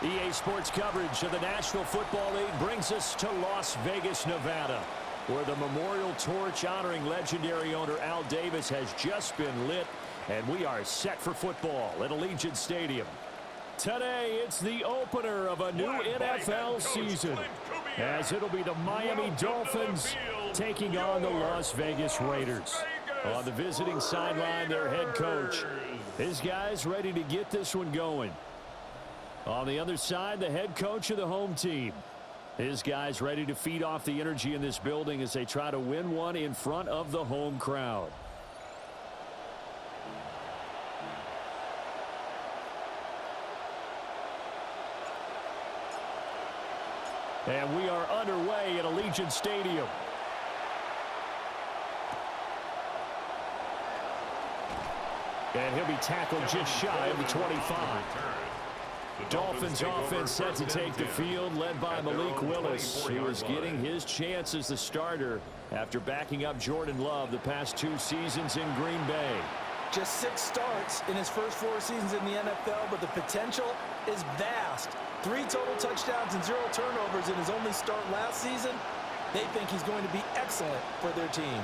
EA Sports coverage of the National Football League brings us to Las Vegas, Nevada, where the memorial torch honoring legendary owner Al Davis has just been lit, and we are set for football at Allegiant Stadium. Today, it's the opener of a new NFL season, as it'll be the Miami Dolphins taking on the Las Vegas Raiders. On the visiting sideline, their head coach. His guys ready to get this one going. On the other side, the head coach of the home team. His guys ready to feed off the energy in this building as they try to win one in front of the home crowd. And we are underway at Allegiant Stadium. And he'll be tackled just shy of the 25. Dolphins offense set to take the field, led by Malik Willis, who is getting his chance as the starter after backing up Jordan Love the past 2 seasons in Green Bay. Just 6 starts in his first 4 seasons in the NFL, but the potential is vast. 3 total touchdowns and 0 turnovers in his only start last season. They think he's going to be excellent for their team.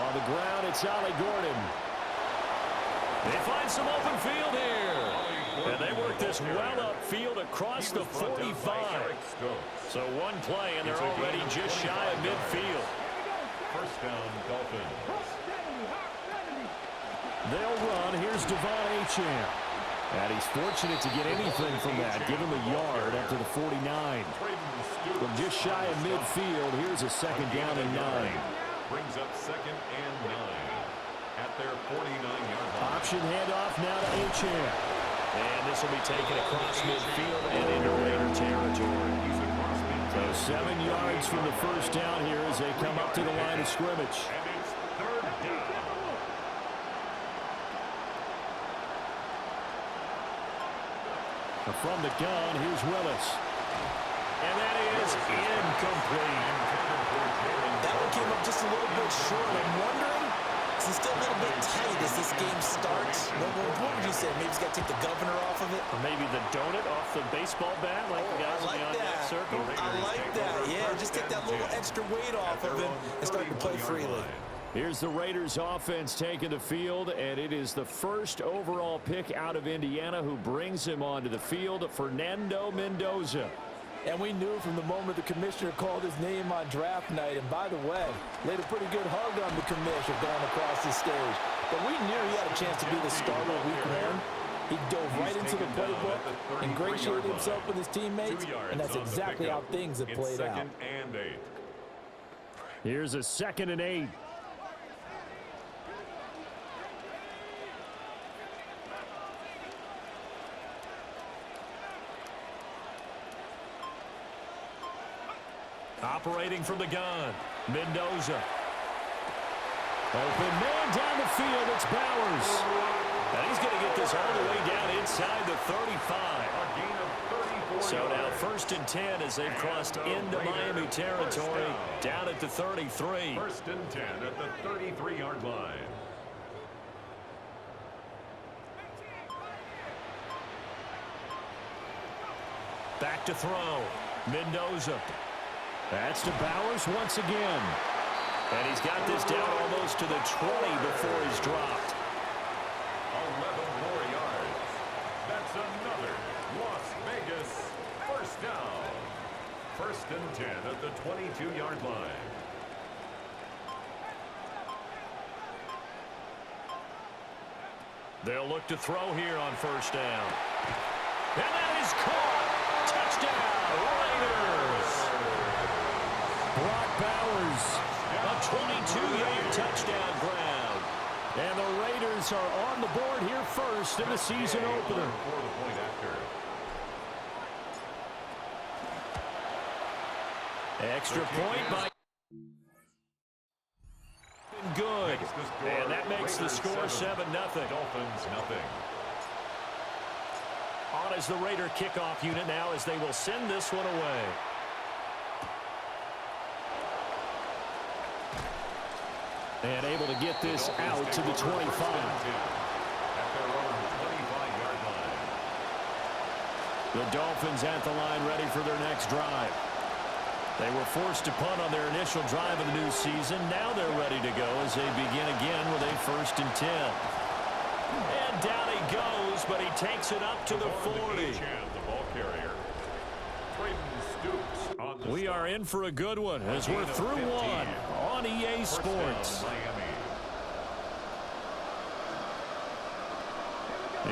On the ground, it's Ollie Gordon. They find some open field here. And they work this well upfield across the 45. So one play, and they're already just shy of midfield. First down, Dolphins. They'll run. Here's Devon Achane. And he's fortunate to get anything from that. Give him a yard up to the 49. From just shy of midfield, here's a second down and 9. Brings up second and 9 at their 49-yard line. Option handoff now to Achane. And this will be taken across midfield and into Raider territory. So 7 yards from the first down here as they come up to the line of scrimmage. And it's third down. From the gun, here's Willis. And that is incomplete. That one came up just a little bit short. I'm wondering, is it still a little bit tight as this game starts? What would you say? Maybe he's got to take the governor off of it? Or maybe the donut off the baseball bat like the guys like beyond that circle. I like that. Yeah, just take that little extra weight off of him and start to play freely. Here's the Raiders offense taking the field, and it is the first overall pick out of Indiana who brings him onto the field, Fernando Mendoza. And we knew from the moment the commissioner called his name on draft night, and by the way, laid a pretty good hug on the commissioner going across the stage. But we knew he had a chance to be the starter week 1. He dove right into the playbook, ingratiated himself with his teammates, and that's exactly how things have played out. Here's a 2nd and 8. Operating from the gun, Mendoza. Open man down the field, it's Bowers. And he's going to get this all the way down inside the 35. So now 1st and 10 as they've crossed into Miami territory, down at the 33. 1st and 10 at the 33-yard line. Back to throw, Mendoza. That's to Bowers once again. And he's got this down almost to the 20 before he's dropped. 11 more yards. That's another Las Vegas first down. 1st and 10 at the 22-yard line. They'll look to throw here on 1st down. And that is caught. Touchdown, Raiders. Brock Bowers, a 22-yard touchdown grab. And the Raiders are on the board here first in the season opener. Extra point by good. And that makes the score 7-0. Dolphins nothing. On as the Raider kickoff unit now as they will send this one away. And able to get this out to the 25. The Dolphins at the line ready for their next drive. They were forced to punt on their initial drive of the new season. Now they're ready to go as they begin again with a 1st and 10. And down he goes, but he takes it up to the 40. We are in for a good one as we're through one on EA Sports.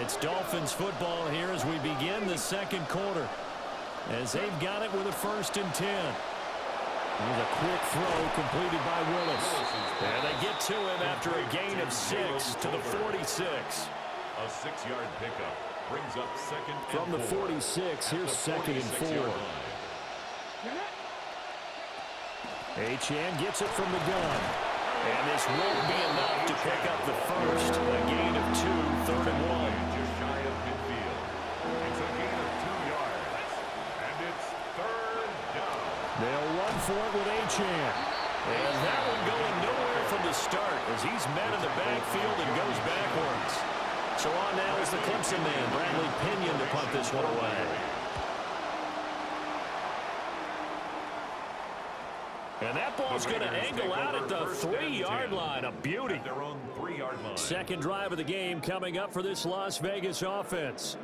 It's Dolphins football here as we begin the second quarter, as they've got it with a 1st and 10. Here's a quick throw completed by Willis. And they get to him after a gain of 6 to the 46. A 6-yard pickup brings up 2nd and 4. From the 46, here's 2nd and 4. Achane gets it from the gun. And this won't be enough to pick up the first. A gain of 2, 3rd and 1. Just shy of midfield. It's a gain of 2 yards. And it's 3rd down. They'll run for it with Achane. And that one going nowhere from the start as he's met in the backfield and goes backwards. So on now is the Clemson man, Bradley Pinion, to punt this one away. And that ball's going to angle out at the 3-yard line. A beauty. Their own 3-yard line. Second drive of the game coming up for this Las Vegas offense.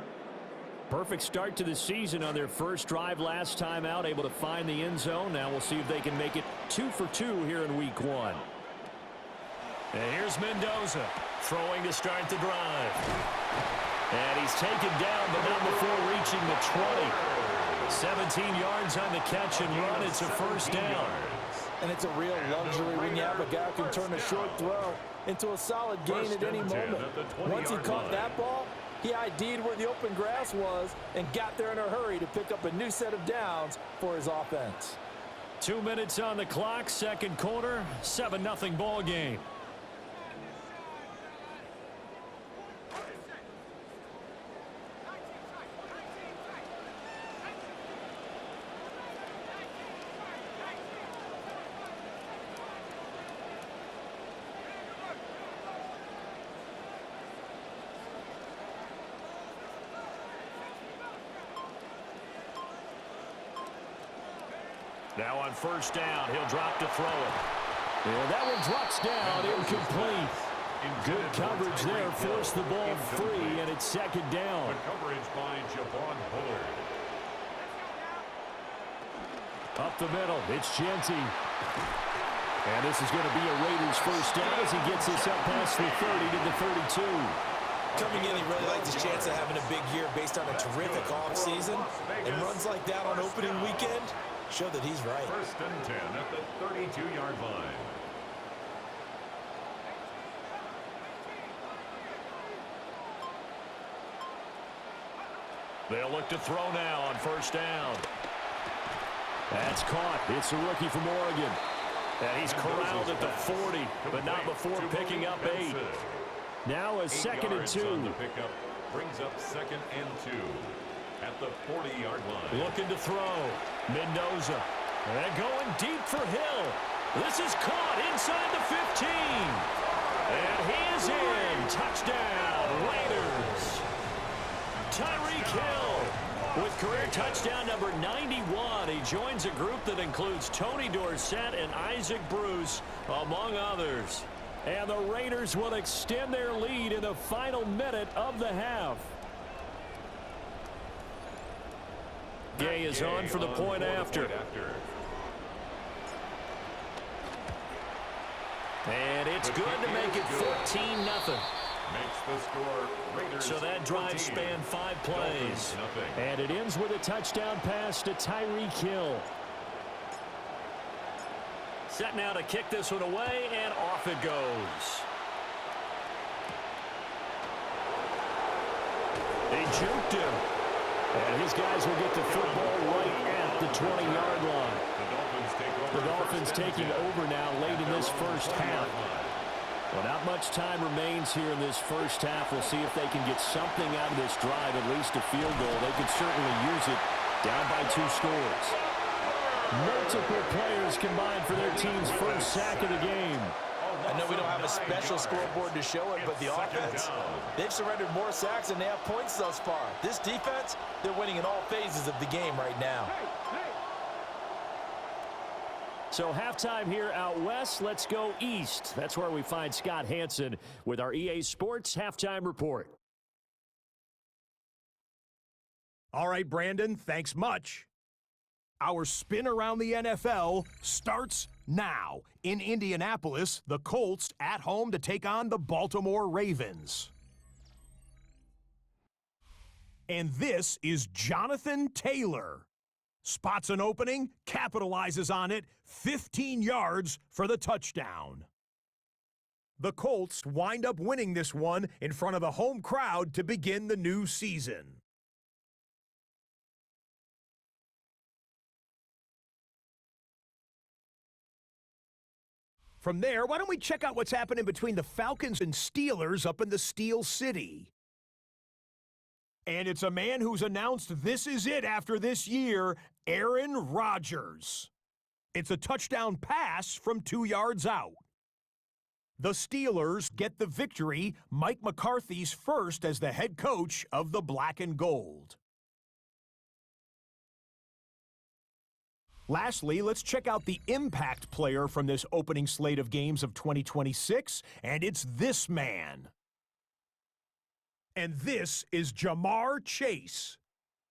Perfect start to the season on their first drive last time out, able to find the end zone. Now we'll see if they can make it 2 for 2 here in week 1. And here's Mendoza throwing to start the drive. And he's taken down, but not before reaching the 20. 17 yards on the catch and run. It's a 1st down. And it's a real luxury when you have a guy who can turn a short throw into a solid gain at any moment. Once he caught that ball, he ID'd where the open grass was and got there in a hurry to pick up a new set of downs for his offense. 2 minutes on the clock, second quarter, 7-0 ball game. Now on 1st down, he'll drop to throw it. And that one drops down, incomplete. Good coverage there, forced the ball free, and it's 2nd down. The coverage by Javon Bullard. Up the middle, it's Genty. And this is going to be a Raiders 1st down as he gets this up past the 30 to the 32. Coming in, he really likes his chance of having a big year based on a terrific offseason. And runs like that on opening weekend show that he's right. 1st and 10 at the 32-yard line. They'll look to throw now on 1st down. That's caught. It's a rookie from Oregon. And he's corralled at the 40, but not before picking up 8. Now a 2nd and 2. On the pickup brings up 2nd and 2 at the 40-yard line. Looking to throw. Mendoza. And going deep for Hill. This is caught inside the 15. And he is in. Touchdown, Raiders. Tyreek Hill with career touchdown number 91. He joins a group that includes Tony Dorsett and Isaac Bruce, among others. And the Raiders will extend their lead in the final minute of the half. Gay is on for the point after. And it's good to make it 14-0. Makes the score Raiders. So that drive spanned 5 plays. And it ends with a touchdown pass to Tyreek Hill. Set now to kick this one away, and off it goes. They juked him. And his guys will get the football right at the 20-yard line. The Dolphins taking over now late in this first half. Well, not much time remains here in this first half. We'll see if they can get something out of this drive, at least a field goal. They could certainly use it down by 2 scores. Multiple players combined for their team's first sack of the game. I know we don't have a special scoreboard to show it, but the offense, they've surrendered more sacks than they have points thus far. This defense, they're winning in all phases of the game right now. So halftime here out west. Let's go east. That's where we find Scott Hansen with our EA Sports Halftime Report. All right, Brandon, thanks much. Our spin around the NFL starts now. In Indianapolis, the Colts at home to take on the Baltimore Ravens. And this is Jonathan Taylor. Spots an opening, capitalizes on it, 15 yards for the touchdown. The Colts wind up winning this one in front of a home crowd to begin the new season. From there, why don't we check out what's happening between the Falcons and Steelers up in the Steel City? And it's a man who's announced this is it after this year, Aaron Rodgers. It's a touchdown pass from 2 yards out. The Steelers get the victory, Mike McCarthy's first as the head coach of the Black and Gold. Lastly, let's check out the impact player from this opening slate of games of 2026, and it's this man. And this is Jamar Chase.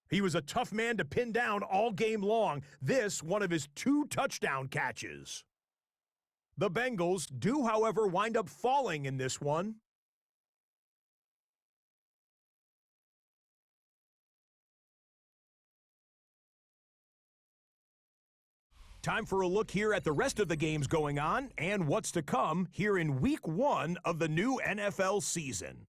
He was a tough man to pin down all game long. This, one of his 2 touchdown catches. The Bengals do, however, wind up falling in this one. Time for a look here at the rest of the games going on and what's to come here in Week 1 of the new NFL season.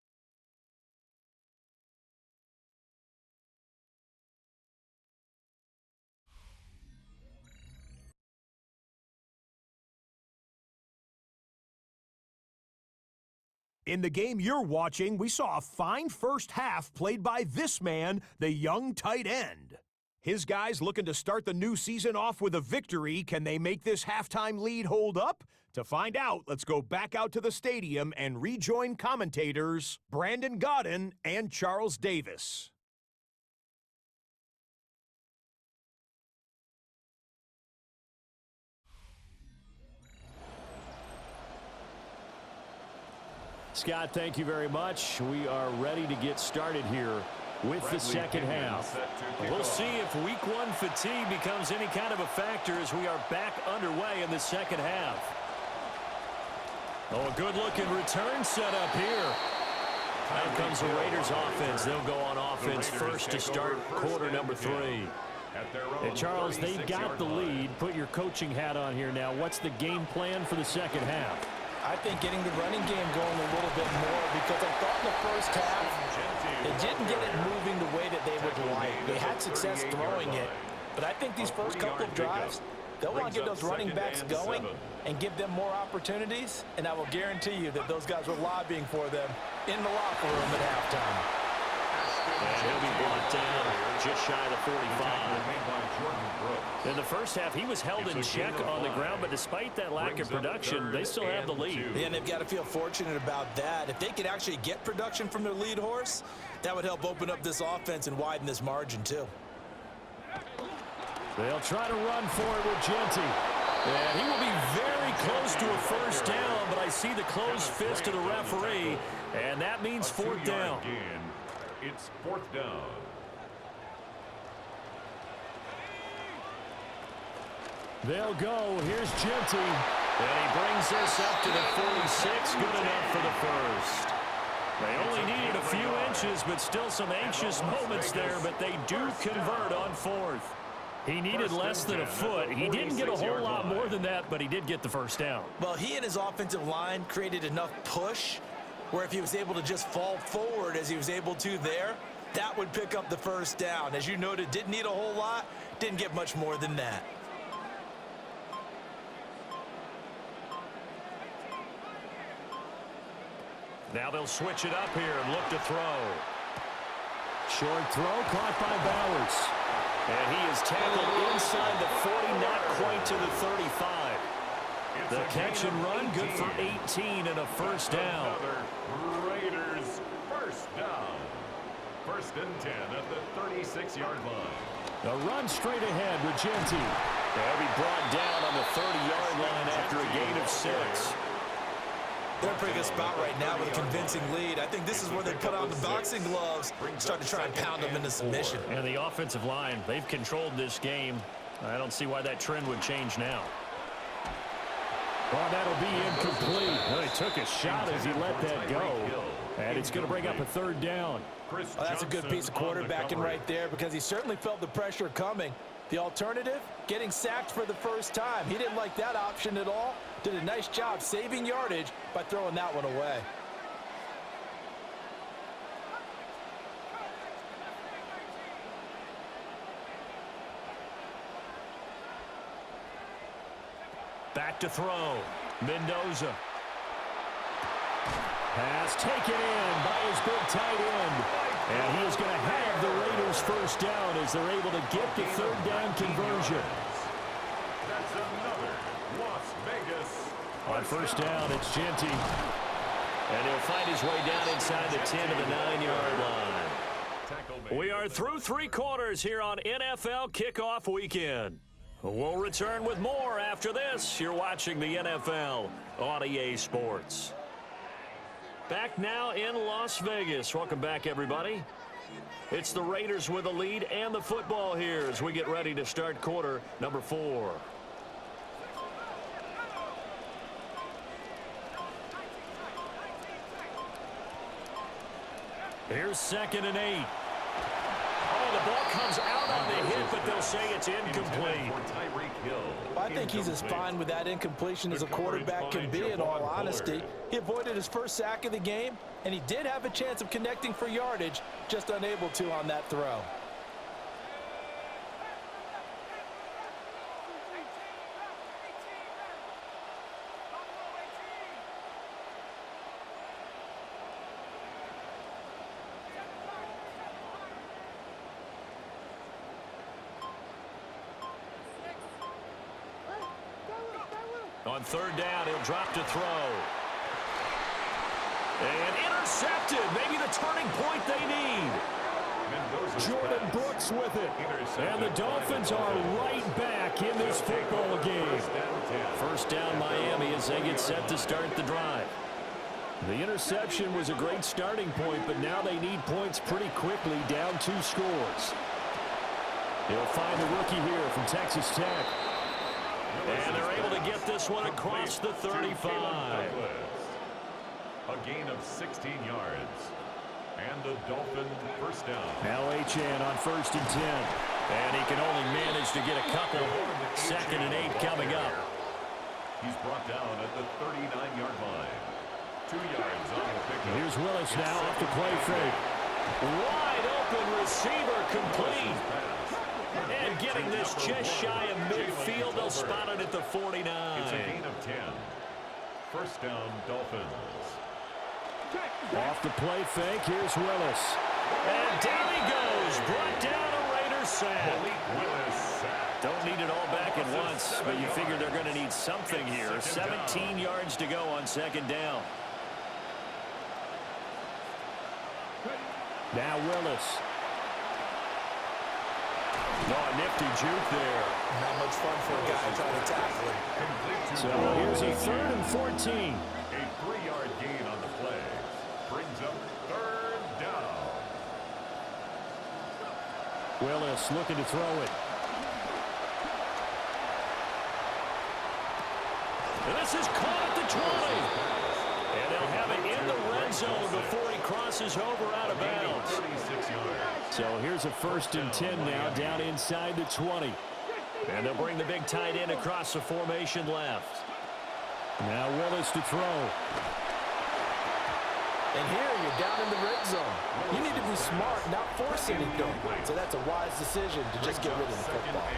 In the game you're watching, we saw a fine first half played by this man, the young tight end. His guys looking to start the new season off with a victory. Can they make this halftime lead hold up? To find out, let's go back out to the stadium and rejoin commentators Brandon Godden and Charles Davis. Scott, thank you very much. We are ready to get started here with the second half. We'll see if Week 1 fatigue becomes any kind of a factor as we are back underway in the second half. Oh, a good-looking return set up here. Out comes the Raiders offense. They'll go on offense first to start quarter number 3. And Charles, they've got the lead. Put your coaching hat on here now. What's the game plan for the second half? I think getting the running game going a little bit more, because I thought in the first half they didn't get it moving the way that they would like. They had success throwing it, but I think these first couple of drives, they'll want to get those running backs going and give them more opportunities, and I will guarantee you that those guys were lobbying for them in the locker room at halftime. And he'll be brought down just shy of the 45. In the first half, he was held in check on the ground, but despite that lack of production, they still have the lead. Yeah, and they've got to feel fortunate about that. If they could actually get production from their lead horse, that would help open up this offense and widen this margin, too. They'll try to run for it with Genty. And he will be very close to a first down, but I see the closed fist of the referee, and that means fourth down. It's fourth down. They'll go. Here's Genty. And he brings us up to the 46. Good enough for the first. They only needed a few inches, but still some anxious moments there, but they do convert on fourth. He needed less than a foot. He didn't get a whole lot more than that, but he did get the first down. Well, he and his offensive line created enough push where if he was able to just fall forward as he was able to there, that would pick up the first down. As you noted, didn't need a whole lot, didn't get much more than that. Now they'll switch it up here and look to throw. Short throw caught by Bowers. And he is tackled inside the 40, not quite to the 35. The catch and run, good for 18 and a first down. Raiders first down. First and 10 at the 36-yard line. A run straight ahead with Genti. They'll be brought down on the 30-yard line after a gain of 6. They're in a pretty good spot right now with a convincing lead. I think this is where they put on the boxing gloves, start to try and pound them into submission. And the offensive line, they've controlled this game. I don't see why that trend would change now. Well, that'll be incomplete. Well, he took a shot as he let that go. And it's going to bring up a third down. Well, that's a good piece of quarterbacking right there because he certainly felt the pressure coming. The alternative, getting sacked for the first time. He didn't like that option at all. Did a nice job saving yardage by throwing that one away. Back to throw. Mendoza. Pass taken in by his big tight end. And he is going to have the Raiders first down as they're able to get the third down conversion. That's another Las Vegas. On first down, it's Genti. And he'll find his way down inside the 10 to the 9-yard line. We are through 3 quarters here on NFL Kickoff Weekend. We'll return with more after this. You're watching the NFL on EA Sports. Back now in Las Vegas. Welcome back, everybody. It's the Raiders with the lead and the football here as we get ready to start quarter number 4. Here's 2nd and 8. Oh, the ball comes out on the hit, but they'll say it's incomplete. I think he's as fine with that incompletion as a quarterback can be, in all honesty. He avoided his first sack of the game, and he did have a chance of connecting for yardage, just unable to on that throw. On third down, he'll drop to throw. And intercepted. Maybe the turning point they need. Jordan Brooks with it. And the Dolphins are right back in this football game. First down, Miami, as they get set to start the drive. The interception was a great starting point, but now they need points pretty quickly, down 2 scores. He'll find the rookie here from Texas Tech. And they're able to get this one across the 35. A gain of 16 yards. And a Dolphin first down. Now HN on 1st and 10. And he can only manage to get a couple. 2nd and 8 coming up. He's brought down at the 39-yard line. 2 yards on the pickup. Here's Willis now off the play fake. Wide open receiver complete. And getting this just shy of midfield, they'll spot it at the 49. It's a gain of 10. First down, Dolphins. Off the play fake, here's Willis. And down he goes, brought down a Raider sack. Don't need it all back at once, but you figure they're going to need something here. 17 yards to go on 2nd down. Now Willis. Oh, a nifty juke there. Not much fun for a guy trying to tackle him. So here's a 3rd and 14. A 3-yard gain on the play. Brings up 3rd down. Willis looking to throw it. And this is caught at the 20. And they'll have it in the red zone before he crosses over out of bounds. 36 yards. So here's a 1st and 10 now, down inside the 20. And they'll bring the big tight end across the formation left. Now Willis to throw. And here you're down in the red zone. You need to be smart, not force anything. So that's a wise decision to just get rid of the football.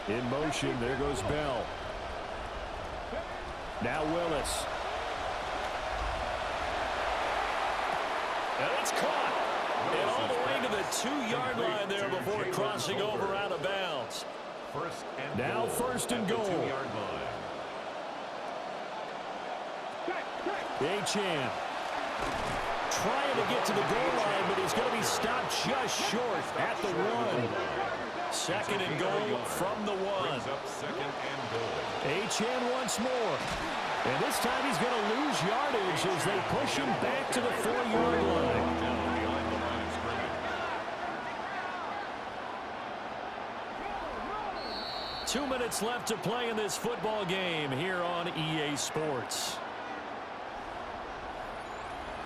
In motion, there goes Bell. Now Willis. And it's caught. And all the way to the 2-yard line there before crossing over out of bounds. Now first and goal. Achan trying to get to the goal line, but he's going to be stopped just short at the 1. Second and goal from the 1. Achan once more. And this time he's going to lose yardage as they push him back to the 4-yard line. 2 minutes left to play in this football game here on EA Sports.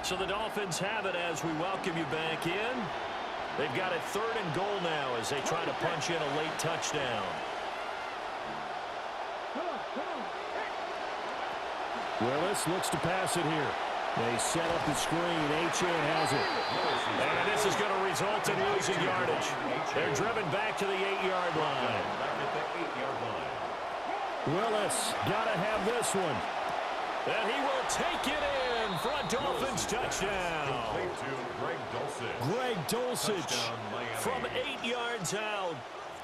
So the Dolphins have it as we welcome you back in. They've got a 3rd and goal now as they try to punch in a late touchdown. Willis looks to pass it here. They set up the screen. Achan has it. And this is going to result in losing yardage. They're driven back to the 8-yard line. Willis got to have this one. And he will take it in for a Dolphins touchdown. Greg Dulcich from 8 yards out.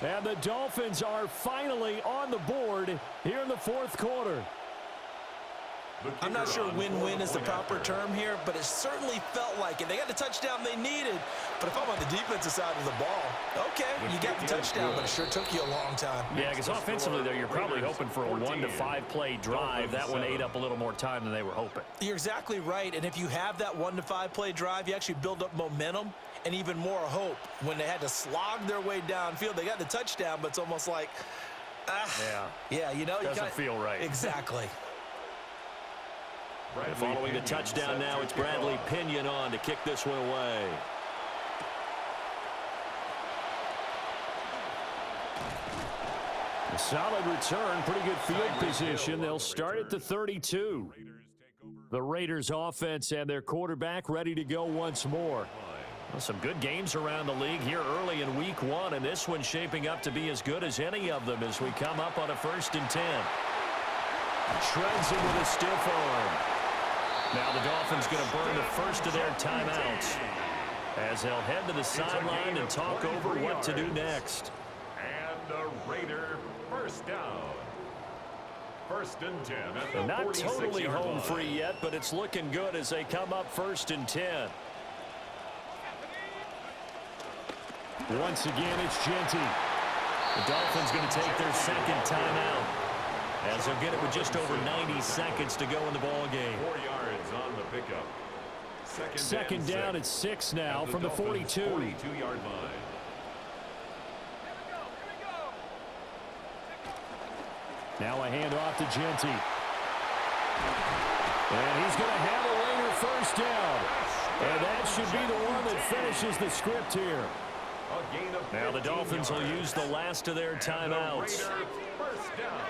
And the Dolphins are finally on the board here in the 4th quarter. I'm not sure win-win is the proper term here, but it certainly felt like it. They got the touchdown they needed, but if I'm on the defensive side of the ball, okay, you got the touchdown, but it sure took you a long time. Yeah, because offensively, though, you're probably hoping for a 1 to 5 play drive. That one ate up a little more time than they were hoping. You're exactly right, and if you have that 1 to 5 play drive, you actually build up momentum and even more hope. When they had to slog their way downfield, they got the touchdown, but it's almost like, yeah, you know, doesn't feel right. Exactly. And following the touchdown now, it's Bradley Pinion on to kick this one away. A solid return, pretty good field position. They'll start at the 32. The Raiders offense and their quarterback ready to go once more. Well, some good games around the league here early in week 1, and this one's shaping up to be as good as any of them as we come up on a 1st and 10. Shreds him with a stiff arm. Now the Dolphins going to burn the first of their timeouts as they'll head to the sideline and talk over what to do next. And a Raider first down. 1st and 10 at the Not 46-yard totally home line. free yet, but it's looking good as they come up 1st and 10. Once again, it's Genty. The Dolphins going to take their 2nd timeout as they'll get it with just over 90 seconds to go in the ball game. 4 yards on the pickup. Second down at 6 now from the 42. 42-yard line. Now a handoff to Genty. And he's going to have a Raider first down. And that should be the one that finishes the script here. Now the Dolphins will use the last of their timeouts. First down.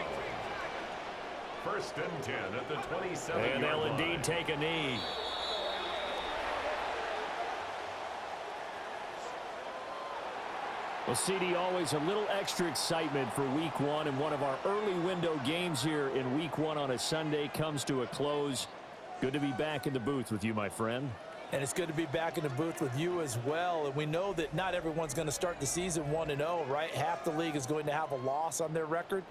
1st and 10 at the 27-yard line. And they'll indeed take a knee. Well, CD, always a little extra excitement for week 1, and one of our early window games here in week 1 on a Sunday comes to a close. Good to be back in the booth with you, my friend. And it's good to be back in the booth with you as well. And we know that not everyone's going to start the season 1-0, right? Half the league is going to have a loss on their record.